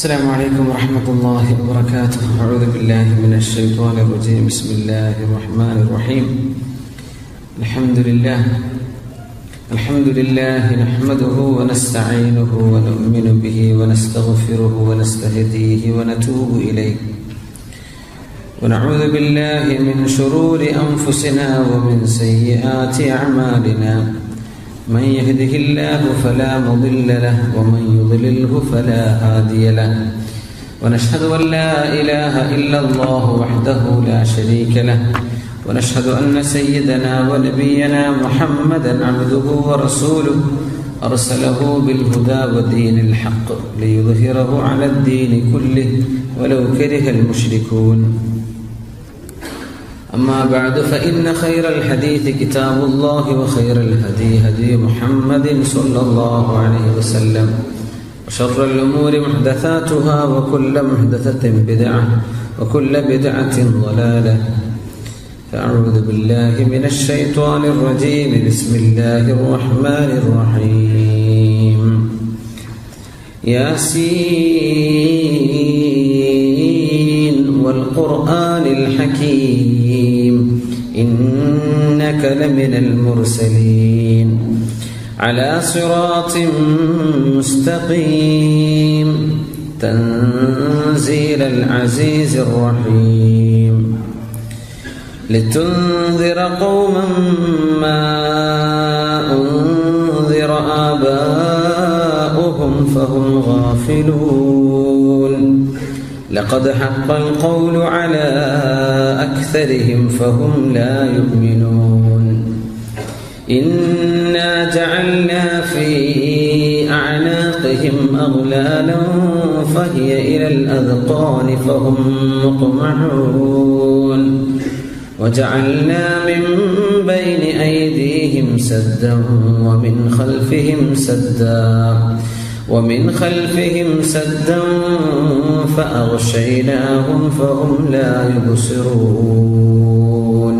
السلام عليكم ورحمة الله وبركاته. أعوذ بالله من الشيطان الرجيم. بسم الله الرحمن الرحيم. الحمد لله نحمده ونستعينه ونؤمن به ونستغفره ونستهديه ونتوب إليه ونعوذ بالله من شرور أنفسنا ومن سيئات أعمالنا. من يهده الله فلا مضل له ومن يضلله فلا هادي له ونشهد أن لا إله إلا الله وحده لا شريك له ونشهد أن سيدنا ونبينا محمدا عبده ورسوله أرسله بالهدى ودين الحق ليظهره على الدين كله ولو كره المشركون. أما بعد فإن خير الحديث كتاب الله وخير الهدي هدي محمد صلى الله عليه وسلم وشر الأمور محدثاتها وكل محدثة بدعة وكل بدعة ضلالة. فأعوذ بالله من الشيطان الرجيم. بسم الله الرحمن الرحيم. ياسين والقرآن الحكيم إنك لمن المرسلين على صراط مستقيم تنزيل العزيز الرحيم لتنذر قوما ما أنذر آباؤهم فهم غافلون لقد حق القول على أكثرهم فهم لا يؤمنون. إنا جعلنا في أعناقهم أغلالا فهي إلى الأذقان فهم مقمحون وجعلنا من بين أيديهم سدا ومن خلفهم سدا فأغشيناهم فهم لا يبصرون.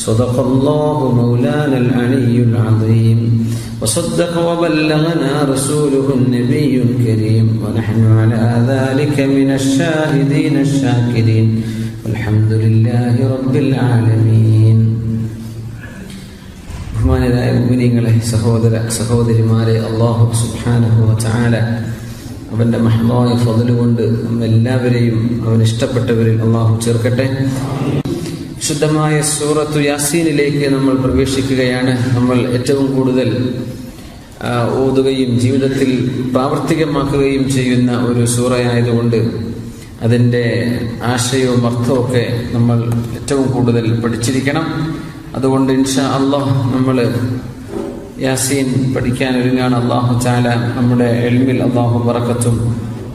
صدق الله مولانا العلي العظيم وصدق وبلغنا رسوله النبي الكريم ونحن على ذلك من الشاهدين الشاكرين والحمد لله رب العالمين. ബഹുമാനരായ മുഅ്മിനീങ്ങളെ, സഹോദര സഹോദരിമാരെ, അല്ലാഹു സുബ്ഹാനഹു വ തആല അവന്റെ മഹ്ദായ ഫദ്ല് കൊണ്ട് നമ്മെല്ലാവരെയും അവൻ ഇഷ്ടപ്പെട്ടവരിൽ അല്ലാഹു ചേർക്കട്ടെ. ശുദ്ധമായ സൂറത്തു യാസീനിലേക്ക് നമ്മൾ പ്രവേശിക്കുകയാണ്. നമ്മൾ ഏറ്റവും കൂടുതൽ ഓതുകയും ജീവിതത്തിൽ പ്രാവർത്തികമാക്കുകയും ചെയ്യുന്ന ഒരു സൂറയായതുകൊണ്ട് അതിൻ്റെ ആശയവും അർത്ഥമൊക്കെ നമ്മൾ ഏറ്റവും കൂടുതൽ പഠിച്ചിരിക്കണം. അതുകൊണ്ട് ഇൻഷാ അല്ലാഹ് നമ്മൾ യാസീൻ പഠിക്കാൻ ഒരുങ്ങാണ്. അല്ലാഹു തആല നമ്മുടെ ഇൽമിൽ അല്ലാഹു ബറക്കത്തും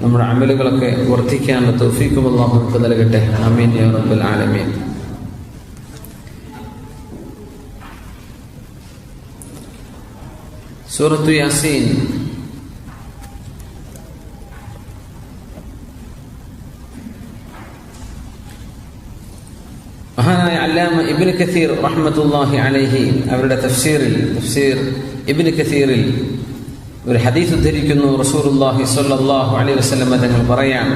നമ്മുടെ അമലുകളൊക്കെ വർദ്ധിക്കാനുള്ള തൗഫീഖും അല്ലാഹു നമുക്ക് നൽകട്ടെ. ആമീൻ യാ റബ്ബൽ ആലമീൻ. സൂറത്തു യാസീൻ മഹാനായ അല്ലാമ ഇബ്നു കസീർ റഹ്മത്തുള്ളാഹി അലൈഹി അവരുടെ തഫ്സീർ ഇബ്നു കസീറിൽ ഒരു ഹദീസ് ഉദ്ധരിക്കുന്നു. റസൂലുള്ളാഹി സ്വല്ലല്ലാഹു അലൈഹി വസല്ലം തങ്ങൾ പറയാൻ,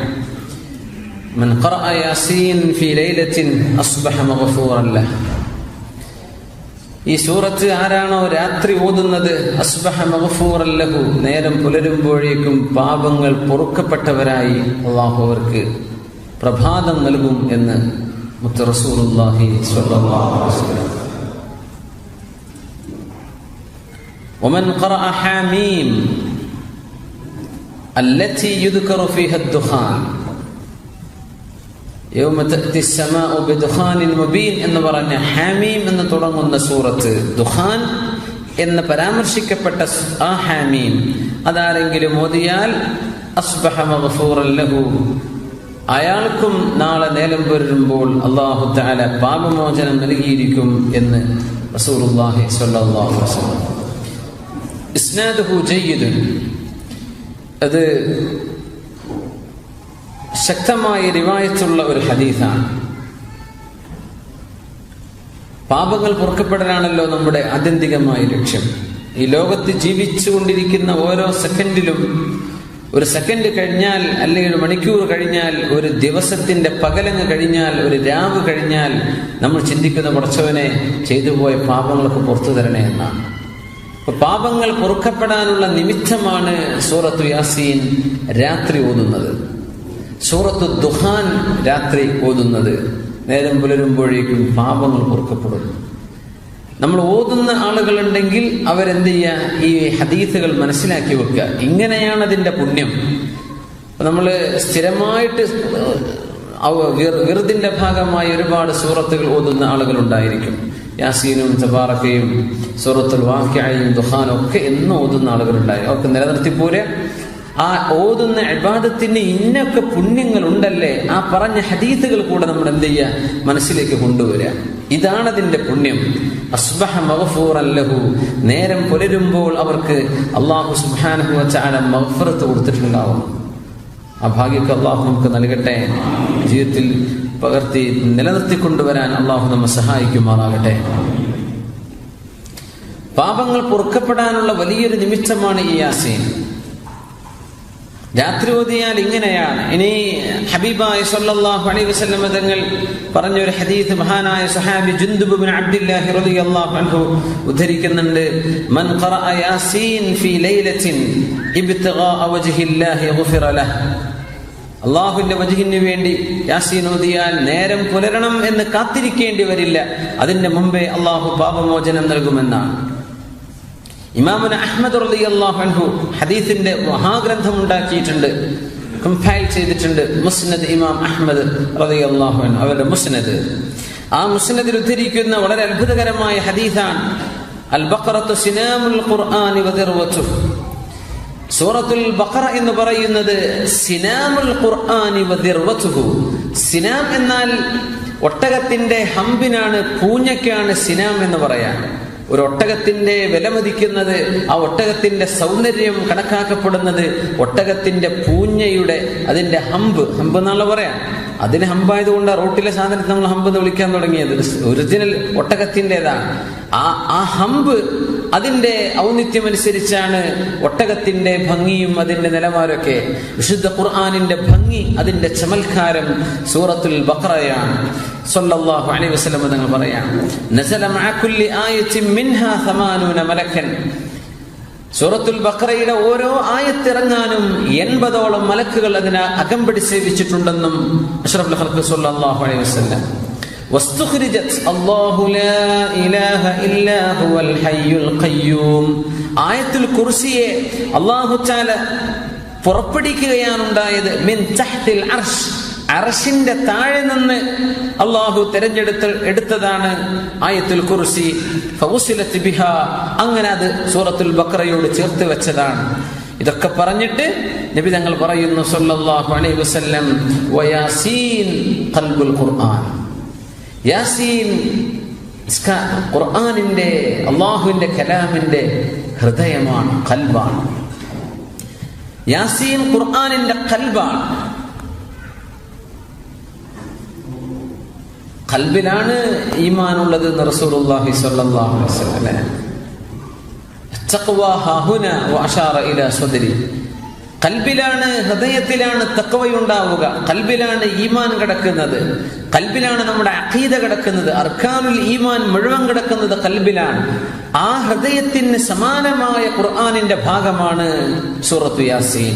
മൻ ഖറഅ യാസീൻ ഫീ ലൈലത്തിൻ അസ്ബഹ മഗ്ഫൂറൻ ലഹ്. ഈ സൂറത്ത് ആരാണോ രാത്രി ഓതുന്നത്, അസ്ബഹ മഗ്ഫൂറൻ ലഹു, നേരം പുലരുമ്പോഴേക്കും പാപങ്ങൾ പൊറുക്കപ്പെട്ടവരായി അല്ലാഹു അവർക്ക് പ്രഭാതം നൽകും എന്ന് മുത്ത് റസൂലുള്ളാഹി സ്വല്ലല്ലാഹു അലൈഹി വസല്ലം. വമൻ ഖറഅ ഹാമീം അല്ലതി യുദ്കറു ഫീഹാ അദ്ദുഖാൻ യൗമ തഅതി അസ്സമാഉ ബിദുഖാനിൻ മുബീൻ എന്ന് പറഞ്ഞ ഹാമീം എന്ന് തുടങ്ങുന്ന സൂറത്ത്, ദുഖാൻ എന്ന് പരാമർശിക്കപ്പെട്ട ആ ഹാമീം അതാരെങ്കിലും ഓതിയാൽ അസ്ബഹ മഗ്ഫൂറൻ ലഹു, അയാൾക്കും നാളെ നേരം പുലരുമ്പോൾ അല്ലാഹു തആല പാപമോചനം നൽകിയിരിക്കും എന്ന് റസൂലുള്ളാഹി സ്വല്ലല്ലാഹു അലൈഹി വസല്ലം. ഇസ്നാദുഹു ജയ്യിദുൻ, അത് ശക്തമായ റിവായത്തുള്ള ഒരു ഹദീസാണ്. പാപങ്ങൾ പൊറുക്കപ്പെടലാണല്ലോ നമ്മുടെ ആത്യന്തികമായ ലക്ഷ്യം. ഈ ലോകത്ത് ജീവിച്ചുകൊണ്ടിരിക്കുന്ന ഓരോ സെക്കൻഡിലും ഒരു സെക്കൻഡ് കഴിഞ്ഞാൽ, അല്ലെങ്കിൽ ഒരു മണിക്കൂർ കഴിഞ്ഞാൽ, ഒരു ദിവസത്തിന്റെ പകലങ്ങ് കഴിഞ്ഞാൽ, ഒരു രാവ് കഴിഞ്ഞാൽ നമ്മൾ ചിന്തിക്കുന്ന പടച്ചവനെ ചെയ്തു പോയ പാപങ്ങളൊക്കെ പുറത്തു തരണേ എന്നാണ്. അപ്പൊ പാപങ്ങൾ പൊറുക്കപ്പെടാനുള്ള നിമിത്തമാണ് സൂറത്തു യാസീൻ രാത്രി ഓതുന്നത്, സൂറത്തു ദുഹാൻ രാത്രി ഓതുന്നത്. നേരം പുലരുമ്പോഴേക്കും പാപങ്ങൾ പൊറുക്കപ്പെടുന്നു. നമ്മൾ ഓതുന്ന ആളുകളുണ്ടെങ്കിൽ അവരെന്ത് ചെയ്യുക, ഈ ഹദീസുകൾ മനസ്സിലാക്കി വെക്കുക. ഇങ്ങനെയാണ് അതിന്റെ പുണ്യം. നമ്മൾ സ്ഥിരമായിട്ട് വിറുദിന്റെ ഭാഗമായി ഒരുപാട് സൂറത്തുകൾ ഓതുന്ന ആളുകൾ ഉണ്ടായിരിക്കും. യാസീനും തബാറക്കയും സൂറത്തുൽ വാഖിഅയും ദുഹാനും ഒക്കെ എന്നും ഓതുന്ന ആളുകളുണ്ടായിരിക്കും. അവർക്ക് നിലനിർത്തിപ്പോരെ ആ ഓതുന്ന ഇബാദത്തിന് ഇന്നൊക്കെ പുണ്യങ്ങൾ ഉണ്ടല്ലേ, ആ പറഞ്ഞ ഹദീസുകൾ കൂടെ നമ്മൾ എന്ത് ചെയ്യുക, മനസ്സിലേക്ക് കൊണ്ടുവരിക. ഇതാണ് അതിന്റെ പുണ്യം. അസ്ബഹ മഗ്ഫൂറൻ ലഹു, നേരം പുലരുമ്പോൾ അവർക്ക് അല്ലാഹു സുബ്ഹാനഹു വ തആല മഗ്ഫിറത്ത് കൊടുത്തിട്ടുണ്ടാവും. ആ ഭാഗ്യമൊക്കെ അല്ലാഹു നമുക്ക് നൽകട്ടെ. ജീവിതത്തിൽ പകർത്തി നിലനിർത്തിക്കൊണ്ടുവരാൻ അല്ലാഹു നമ്മെ സഹായിക്കുമാറാകട്ടെ. പാപങ്ങൾ പൊറുക്കപ്പെടാനുള്ള വലിയൊരു നിമിത്തമാണ് ഈ യാസീൻ. രാത്രി ഓതിയാൽ ഇങ്ങനെയാണ്. ഇനി ഹബീബായ സല്ലല്ലാഹു അലൈഹി വസല്ലം തങ്ങൾ പറഞ്ഞൊരു ഹദീസ് മഹാനായ സ്വഹാബി ജുൻദുബ് ഇബ്നു അബ്ദില്ലാഹി റളിയല്ലാഹു അൻഹു ഉദ്ധരിക്കുന്നുണ്ട്. മൻ ഖറഅ യാസീൻ ഫീ ലൈലത്തിൻ ഇബ്തിഗാഅ വജ്ഹില്ലാഹി ഗുഫിറ ലഹു. അല്ലാഹുവിന്റെ വജ്ഹിന് വേണ്ടി യാസീൻ ഓതിയാൽ നേരം പുലരണം എന്ന് കാത്തിരിക്കേണ്ടി വരില്ല, അതിന്റെ മുമ്പേ അല്ലാഹു പാപമോചനം നൽകുമെന്നാണ്. ഇമാമുന അഹ്മദ് റളിയല്ലാഹു അൻഹു ഹദീസിന്റെ മഹാഗ്രന്ഥം ഉണ്ടാക്കിയിട്ടുണ്ട്, കമ്പൈൽ ചെയ്തിട്ടുണ്ട്. മുസ്നദ് ഇമാം അഹ്മദ് റളിയല്ലാഹു അൻഹു, അവരുടെ മുസ്നദ്. ആ മുസ്നദിൽ ഉദ്ധരിക്കുന്ന വളരെ അത്ഭുതകരമായ ഹദീസാണ് അൽ ബഖറത്തു സിനാമുൽ ഖുർആനി വദിർവതുഹു. സൂറത്തുൽ ബഖറ എന്ന് പറയുന്നത് സിനാമുൽ ഖുർആനി വദിർവതുഹു. സിനാം എന്നാൽ ഒട്ടകത്തിന്റെ ഹമ്പിനാണ്, പൂഞ്ഞയ്ക്കാണ് സിനാം എന്ന് പറയാൻ. ഒരു ഒട്ടകത്തിന്റെ വിലമതിക്കുന്നത്, ആ ഒട്ടകത്തിന്റെ സൗന്ദര്യം കണക്കാക്കപ്പെടുന്നത് ഒട്ടകത്തിന്റെ പൂഞ്ഞയുടെ അതിന്റെ ഹമ്പ് എന്നുള്ള പറയാം. അതിന് ഹമ്പായതുകൊണ്ട് റോട്ടിലെ സാധനത്തെ നമ്മൾ ഹമ്പ് എന്ന് വിളിക്കാൻ തുടങ്ങിയത്. ഒറിജിനൽ ഒട്ടകത്തിൻ്റെതാണ്. ആ ഹമ്പ് അതിന്റെ ഔന്നിത്യം അനുസരിച്ചാണ് ഒട്ടകത്തിന്റെ ഭംഗിയും അതിന്റെ നിലവാരമൊക്കെ. വിശുദ്ധ ഖുർആനിന്റെ ഭംഗി, അതിന്റെ ചമൽക്കാരം സൂറത്തുൽ ബഖറയാണ്. സല്ലല്ലാഹു അലൈഹി വസല്ലം തങ്ങൾ പറയാം, നസല മഅ കുല്ലി ആയത്തിൻ മിൻഹാ 80 മലക്കൻ. സൂറത്തുൽ ബഖറയുടെ ഓരോ ആയത്തിറങ്ങാനും 80ഓളം മലക്കുകൾ അതിനെ അകമ്പടി സേവിച്ചിട്ടുണ്ടെന്നും അഷ്റഫുൽ ഖൽഖ് സല്ലല്ലാഹു അലൈഹി വസല്ലം. വസ്തുഖ്രിജത് അല്ലാഹു ലാ ഇലാഹ ഇല്ലാ ഹുവൽ ഹയ്യുൽ ഖയ്യൂം. ആയത്തുൽ കുർസിയെ അല്ലാഹു തആല പുറപ്പെടുവിക്കുകയാണ് ഉണ്ടായത്. മിൻ തഹ്തിൽ അർശ്, അർശിന്റെ താഴെ നിന്ന് അല്ലാഹു എടുത്തതാണ് ആയത്തുൽ കുർസി. ഫൗസിലത് ബിഹാ, അങ്ങനെ അത് സൂറത്തുൽ ബഖറയോട് ചേർത്ത് വെച്ചതാണ്. ഇതൊക്കെ പറഞ്ഞിട്ട് നബി തങ്ങൾ പറയുന്നു സല്ലല്ലാഹു അലൈഹി വസല്ലം, വയാസീൻ ഖൽബുൽ ഖുർആൻ. യാസീൻ ഖുർആനിന്റെ, അല്ലാഹുവിന്റെ കലാമിന്റെ ഹൃദയമാണ്, ഖൽബാണ്. യാസീൻ ഖുർആനിന്റെ ഖൽബാണ്. ഖൽബിലാണ് ഈമാനുള്ളത് എന്ന് റസൂലുള്ളാഹി സ്വല്ലല്ലാഹു അലൈഹി വസല്ലം. തഖ്വ ഹാഹുന വഅശാറ ഇലാ സദ്രി. ഖൽബിലാണ്, ഹൃദയത്തിലാണ് തഖ്വയുണ്ടാവുക. ഖൽബിലാണ് ഈമാൻ കിടക്കുന്നത്. ഖൽബിലാണ് നമ്മുടെ അഖീദ കിടക്കുന്നത്. അർക്കാനുൽ ഈമാൻ മുഴുവൻ കിടക്കുന്നത് ഖൽബിലാണ്. ആ ഹൃദയത്തിന് സമാനമായ ഖുർആനിന്റെ ഭാഗമാണ് സൂറത്തു യാസീൻ.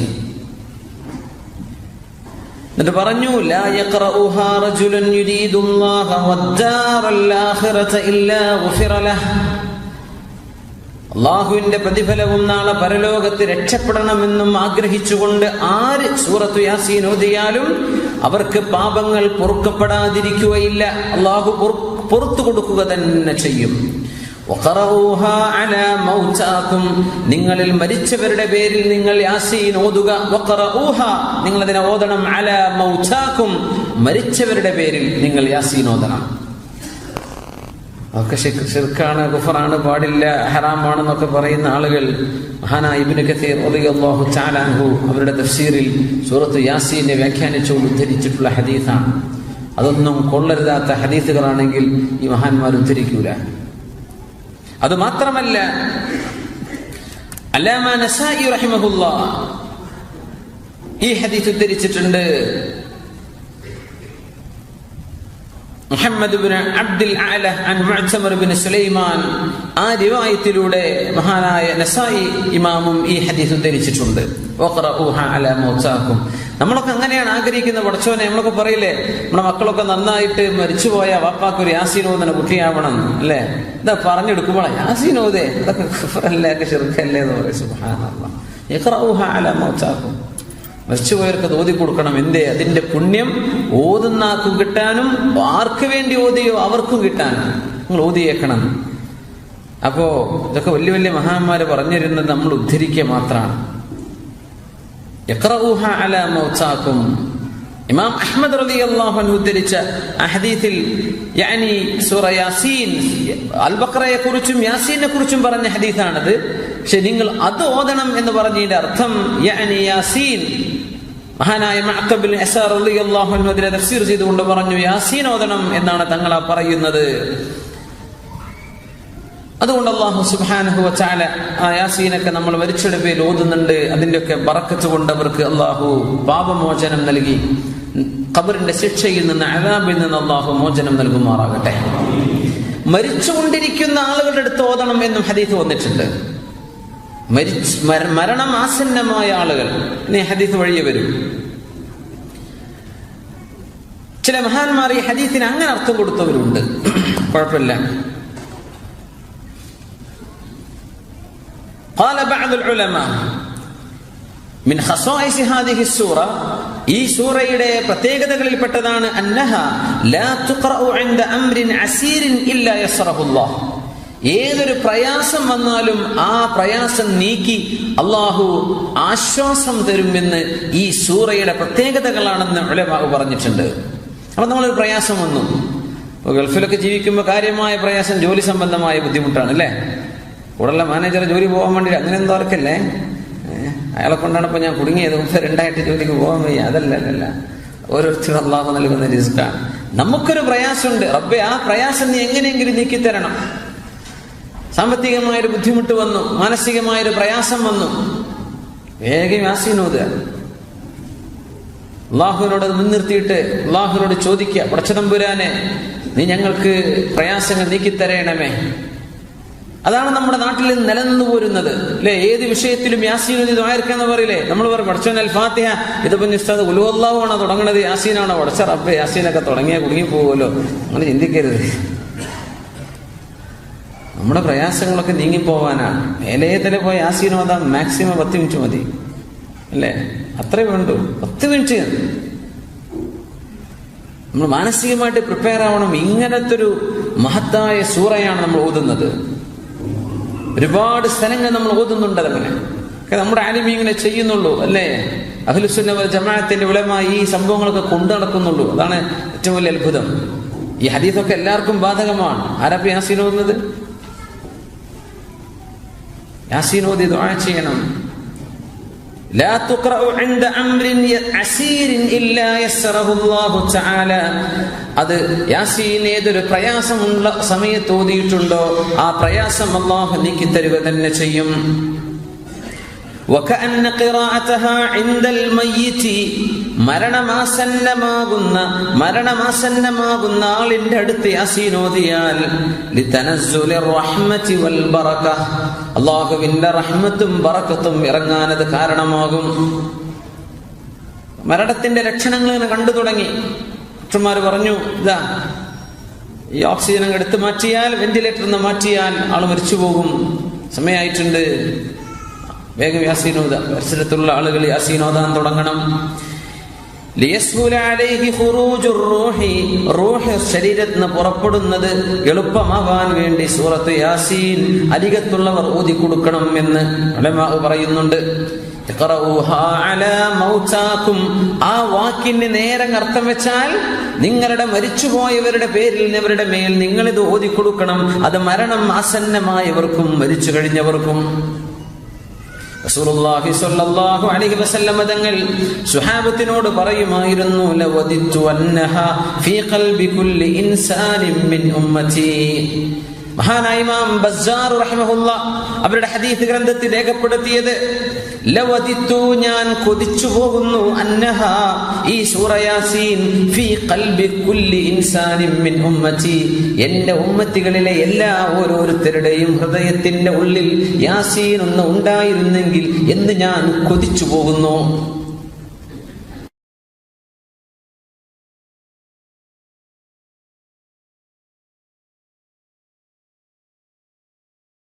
എന്നിട്ട് പറഞ്ഞു, ലാ യഖറഉഹാ റജുലുൻ യുരീദുല്ലാഹ വദ്ദാറൽ ആഖിറത ഇല്ലാ ഗുഫിറ ലഹു. അല്ലാഹുവിന്റെ പ്രതിഫലവും നാളെ പരലോകത്ത് രക്ഷപ്പെടണമെന്നും ആഗ്രഹിച്ചുകൊണ്ട് ആര് സൂറത്തു യാസീൻ ഓതിയാലും അവർക്ക് പാപങ്ങൾ പൊറുക്കപ്പെടാതിരിക്കുകയില്ല. അല്ലാഹു പുറത്തു കൊടുക്കുക തന്നെ ചെയ്യും. വഖറഊഹാ അലാ മൗതാകും, നിങ്ങളിൽ മരിച്ചവരുടെ പേരിൽ നിങ്ങൾ യാസീൻ ഓതുക. വഖറഊഹാ, നിങ്ങൾ അതിനെ ഓതണം. അലാ മൗതാകും, മരിച്ചവരുടെ പേരിൽ നിങ്ങൾ യാസീൻ ഓതണം. ഒക്കെ ശിർക്കാണ്, കുഫറാണ്, പാടില്ല, ഹറാമാണെന്നൊക്കെ പറയുന്ന ആളുകൾ മഹാനായ ഇബ്നു കസീർ റളിയല്ലാഹു തആല അൻഹു അവരുടെ തഫ്സീറിൽ സൂറത്ത് യാസീനെ വ്യാഖ്യാനിച്ചുകൊണ്ട് ഉദ്ധരിച്ചിട്ടുള്ള ഹദീസാണ്. അതൊന്നും കൊള്ളരുതാത്ത ഹദീസുകളാണെങ്കിൽ ഈ മഹാന്മാർ ഉദ്ധരിക്കൂല. അത് മാത്രമല്ല, അല്ലാമ നസായി റഹിമഹുല്ലാഹ് ഈ ഹദീസ് ഉദ്ധരിച്ചിട്ടുണ്ട്. മുഹമ്മദ് ഇബ്നു അബ്ദുൽ അഅല അൻ മുഅ്തമർ ഇബ്നു സുലൈമാൻ, ആ റിവായത്തിലൂടെ മഹാനായ നസായി ഇമാമും ഈ ഹദീസ് ഉദ്ധരിച്ചിട്ടുണ്ട്. വഖറഊഹ അലാ മൗതാകും. നമ്മളൊക്കെ അങ്ങനെയാണ് ആഗ്രഹിക്കുന്നത്. പടച്ചോനെ, നമ്മളൊക്കെ പറയില്ലേ, നമ്മുടെ മക്കളൊക്കെ നന്നായിട്ട് മരിച്ചുപോയ വാപ്പാക്ക് ഒരു യാസീൻ ഓതുന്ന കുട്ടിയാവണം അല്ലേ? ഇതാ പറഞ്ഞെടുക്കുമ്പോൾ യാസീൻ ഓതേ, ഇതൊക്കെ കുഫ്റല്ലേ, ഒക്കെ ശിർക്കല്ലേ എന്ന് പറയും. സുബ്ഹാനല്ലാഹ്. ഇഖറഊഹ അലാ മൗതാകും. മരിച്ചുപോയവർക്ക് അത് ഓതി കൊടുക്കണം. എന്തേ? അതിന്റെ പുണ്യം ഓതുന്ന ആർക്കും കിട്ടാനും ആർക്ക് വേണ്ടി ഓതിയോ അവർക്കും കിട്ടാനും നിങ്ങൾ ഓതിയേക്കണം. അപ്പോ ഇതൊക്കെ വലിയ വലിയ മഹാന്മാര് പറഞ്ഞിരുന്നത് നമ്മൾ ഉദ്ധരിക്കുക മാത്രമാണ്. ഇഖ്റഊഹ അലാ മൗതാകും. ഇമാം അഹ്മദ് റളിയല്ലാഹു അൻഹു ഉദ്ധരിച്ച ഹദീസിൽ സൂറ യാസീൻ, അൽ ബഖറയെ കുറിച്ചും യാസീനെ കുറിച്ചും പറഞ്ഞ ഹദീസാണത്. പക്ഷെ നിങ്ങൾ അത് ഓതണം എന്ന് പറഞ്ഞതിന്റെ അർത്ഥം യാസീൻ, മഹാനായ മഅഖബ് ഇബ്നു അസാർ റളിയല്ലാഹു അൻഹു അതിനെ തഫ്സീർ ചെയ്തുകൊണ്ട് പറഞ്ഞു, യാസീൻ ഓതണം എന്നാണ് തങ്ങൾ പറയുന്നത്. അതുകൊണ്ട് അല്ലാഹു സുബ്ഹാനഹു വ തആല ആ യാസീനൊക്കെ നമ്മൾ മരിച്ചയുടെ പേരിൽ ഓതുന്നുണ്ട്. അതിന്റെയൊക്കെ ബറക്കത്ത് കൊണ്ട് അവർക്ക് അല്ലാഹു പാപമോചനം നൽകി ഖബറിന്റെ ശിക്ഷയിൽ നിന്ന്, അദാബിൽ നിന്ന് അല്ലാഹു മോചനം നൽകുമാറാകട്ടെ. മരിച്ചുകൊണ്ടിരിക്കുന്ന ആളുകളുടെ അടുത്ത് ഓതണം എന്നും ഹദീസ് വന്നിട്ടുണ്ട്. മരണം ആസന്നമായ ആളുകൾ ഇനി ഹദീസ് വഴിയെ വരും. ചില മഹാന്മാർ ഈ ഹദീസിന് അങ്ങനെ അർത്ഥം കൊടുത്തവരുണ്ട്, കുഴപ്പമില്ല. قال بعض العلماء من خصائص هذه السورة, ഈ സൂറയുടെ പ്രത്യേകതകളിൽപ്പെട്ടതാണ് അന്നഹാ ലാ തുഖറഉ ഇൻദ അംരിൻ അസീരിൻ ഇല്ലാ യസ്റഹു അല്ലാഹ്. ഏതൊരു പ്രയാസം വന്നാലും ആ പ്രയാസം നീക്കി അള്ളാഹു ആശ്വാസം തരുമെന്ന് ഈ സൂറയുടെ പ്രത്യേകതകളാണെന്ന് ഉലമാ പറഞ്ഞിട്ടുണ്ട്. അപ്പൊ നമ്മളൊരു പ്രയാസം വന്നു, ഗൾഫിലൊക്കെ ജീവിക്കുമ്പോൾ കാര്യമായ പ്രയാസം ജോലി സംബന്ധമായ ബുദ്ധിമുട്ടാണ് അല്ലേ? കൂടെയുള്ള മാനേജർ ജോലി പോകാൻ വേണ്ടി അങ്ങനെ എന്തോ അവർക്കല്ലേ, അയാളെ കൊണ്ടാണ് ഇപ്പൊ ഞാൻ കുടുങ്ങിയത്, മുമ്പ് 2 ജോലിക്ക് പോകാൻ വയ്യ. അതല്ല, ഓരോരുത്തരും അള്ളാഹു നൽകുന്ന റിസ്ക്കാണ്. നമുക്കൊരു പ്രയാസമുണ്ട്, റബ്ബേ ആ പ്രയാസം നീ എങ്ങനെയെങ്കിലും നീക്കിത്തരണം. സാമ്പത്തികമായൊരു ബുദ്ധിമുട്ട് വന്നു, മാനസികമായൊരു പ്രയാസം വന്നു, വേഗം യാസീൻ ഓതുക. അള്ളാഹുവിനോട് മുൻനിർത്തിയിട്ട് അള്ളാഹുവിനോട് ചോദിക്കുക, പടച്ചതമ്പുരാനെ നീ ഞങ്ങൾക്ക് പ്രയാസങ്ങൾ നീക്കിത്തരയണമേ. അതാണ് നമ്മുടെ നാട്ടിൽ നിലനിന്നു പോരുന്നത് അല്ലെ? ഏത് വിഷയത്തിലും യാസീൻ ഓതി ദുആ ഇരിക്കാന്ന് പറയില്ലേ? നമ്മൾ പറയും പടച്ചോൻ അൽ ഫാത്തിഹ, ഇതിപ്പോ ഉസ്താദ് ഖുൽ ഹുവല്ലാഹു ആണോ തുടങ്ങണത്, യാസീനാണോ? പടച്ച റബ്ബേ, യാസീനൊക്കെ തുടങ്ങിയാൽ കുടുങ്ങി പോകുമല്ലോ. അങ്ങനെ ചിന്തിക്കരുത്. നമ്മുടെ പ്രയാസങ്ങളൊക്കെ നീങ്ങിപ്പോവാനാണ്. മേലേതല പോയി യാസീൻ ഓതാൻ മാക്സിമം 10 മിനിറ്റ് മതി അല്ലേ? അത്രേ വേണ്ടു, 10 മിനിറ്റ്. നമ്മൾ മാനസികമായിട്ട് പ്രിപ്പയർ ആവണം. ഇങ്ങനത്തെ ഒരു മഹത്തായ സൂറയാണ് നമ്മൾ ഓതുന്നത്. ഒരുപാട് സ്ഥലങ്ങൾ നമ്മൾ ഓതുന്നുണ്ട്. അതങ്ങനെ നമ്മുടെ ആലിമീ ഇങ്ങനെ ചെയ്യുന്നുള്ളൂ അല്ലേ? അഹ്ലുസുന്ന വൽ ജമാഅത്തിന്റെ ഉലമാ ഈ സംഭവങ്ങളൊക്കെ കൊണ്ടു നടക്കുന്നുള്ളൂ. അതാണ് ഏറ്റവും വലിയ അത്ഭുതം. ഈ ഹദീസൊക്കെ എല്ലാവർക്കും ബാധകമാണ്. ആരപ്പ യാസീൻ ഓതുന്നത്? യാസീൻ ഓതി ദുആ ചെയ്യണം. ലാ തുഖറഉ ഇൻദ അംരിൻ അസീരിൻ ഇല്ലാ യസ്റഹു അല്ലാഹു തആല. അത് യാസീൻ ഏതൊരു പ്രയാസമുള്ള സമയത്ത് ഓതിയിട്ടുണ്ടോ ആ പ്രയാസം അല്ലാഹു നീക്കി തരുക തന്നെ ചെയ്യും. വകഅന്ന ഖിറാഅതഹാ ഇൻദൽ മയ്യിതി, മരണമാസന്നമാകുന്ന ആളിന്റെ അടുത്ത് യാസീൻ ഓതിയാൽ ലിതനസ്സുലിർ റഹ്മതി വൽ ബറക, അല്ലാഹുവിന്റെ റഹ്മത്തും ബറക്കത്തും ഇറങ്ങാനത് കാരണമാകും. മരണത്തിന്റെ ലക്ഷണങ്ങൾ ഇങ്ങനെ കണ്ടു തുടങ്ങി. ഡോക്ടർമാർ പറഞ്ഞു, ഇതാ ഈ ഓക്സിജൻ എടുത്തു മാറ്റിയാൽ, വെന്റിലേറ്ററിൽ നിന്ന് മാറ്റിയാൽ ആള് മരിച്ചു പോകും, സമയമായിട്ടുണ്ട്, വേഗം യാസീൻ ഓതാ. പരിസരത്തുള്ള ആളുകൾ യാസീൻ ഓതാൻ തുടങ്ങണം. റൂഹ് ശരീരത്തിൽ നിന്ന് പുറപ്പെടുന്നത് എളുപ്പമാവാൻ വേണ്ടി സൂറത്ത് യാസീൻ അരികത്തുള്ളവർ ഓതി കൊടുക്കണം എന്ന് ഉലമാ പറയുന്നുണ്ട്. ആ വാക്കിന് നേരെ അർത്ഥം വെച്ചാൽ നിങ്ങളുടെ മരിച്ചുപോയവരുടെ പേരിൽ അവരുടെ മേൽ നിങ്ങളിത് ഓതി കൊടുക്കണം. അത് മരണം ആസന്നമായവർക്കും മരിച്ചു കഴിഞ്ഞവർക്കും. റസൂലുള്ളാഹി സ്വല്ലല്ലാഹു അലൈഹി വസല്ലം തങ്ങൾ സ്വഹാബത്തിനോട് പറയുമായിരുന്നു, ലവദിത്തു അന്നഹാ ഫീ ഖൽബി കുല്ലി ഇൻസാനിൻ മിൻ ഉമ്മതി. മഹാനായ ഇമാം ബസ്സാർ റഹിമഹുല്ലാഹ് അവരുടെ ഹദീസ് ഗ്രന്ഥത്തിൽ രേഖപ്പെടുത്തിയത്, ലവദിത്തു ഞാൻ കൊതിച്ചു പോകുന്നു, അന്നഹ ഈ സൂറ യാസീൻ ഫീ ഖൽബി കുല്ലി ഇൻസാനിൻ മിൻ ഉമ്മത്തി, എന്റെ ഉമ്മത്തികളിലെ എല്ലാ ഓരോരുത്തരുടെയും ഹൃദയത്തിന്റെ ഉള്ളിൽ യാസീൻ ഒന്ന് ഉണ്ടായിരുന്നെങ്കിൽ എന്ന് ഞാൻ കൊതിച്ചു പോകുന്നു.